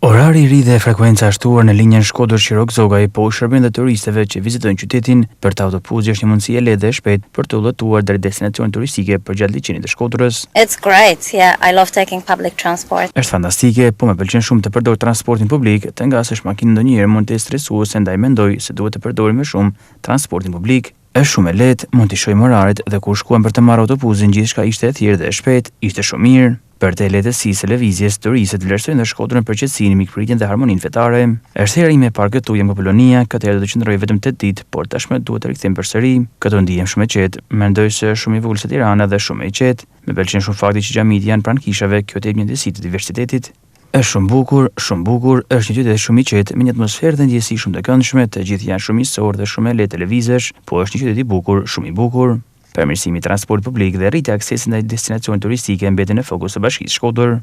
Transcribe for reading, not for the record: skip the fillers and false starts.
Orari i ri dhe frekuenca e shtuar në linjën Shkodër-Shirok-Zogaj po u shërben dhe turistëve që vizitojnë qytetin. Për të autopuzi është një mundësi e lehtë dhe e shpejtë për të udhëtuar deri destinacione turistike përgjatë liçenit të Shkodrës. It's great. Yeah, I love taking public transport. Është fantastike, po më pëlqen shumë të përdor transportin publik, të nga se shmakinë ndonjëherë mund të stresuese, ndaj mendoj se duhet të përdorim më shumë transportin publik. Është shumë e lehtë, mund t'i shohim oraret dhe kur shkuam për të marrë autobuzin, gjithçka ishte e thjeshtë dhe e shpejtë, ishte shumë mirë. Për të lehtësisë së lëvizjes, turistët vlerësojnë dhe Shkodrën për qetësinë, mikpritjen dhe harmoninë fetare. Është hera ime e parë këtu, jam nga Polonia, këtë herë do të qëndroj vetëm 8 ditë, por tashmë duhet të rikthehem përsëri. Këtu ndihem shumë e qetë, mendoj se është shumë i vogël se Tirana dhe shumë e qetë. Më pëlqen shumë fakti që xhamit janë pranë kishave, kjo të jep një ndjesi të diversitetit. Është shumë bukur, është një qytet shumë i qetë, me një atmosferë dhe ndjesi shumë të këndshme, të gjithë janë shumë miqësorë dhe shumë e lehtë të lëvizesh, po është një qytet i bukur, shumë i bukur. Përmirësimi i transportit publik dhe rritja e aksesit ndaj destinacioneve turistike mbeten në fokus të Bashkisë Shkodër.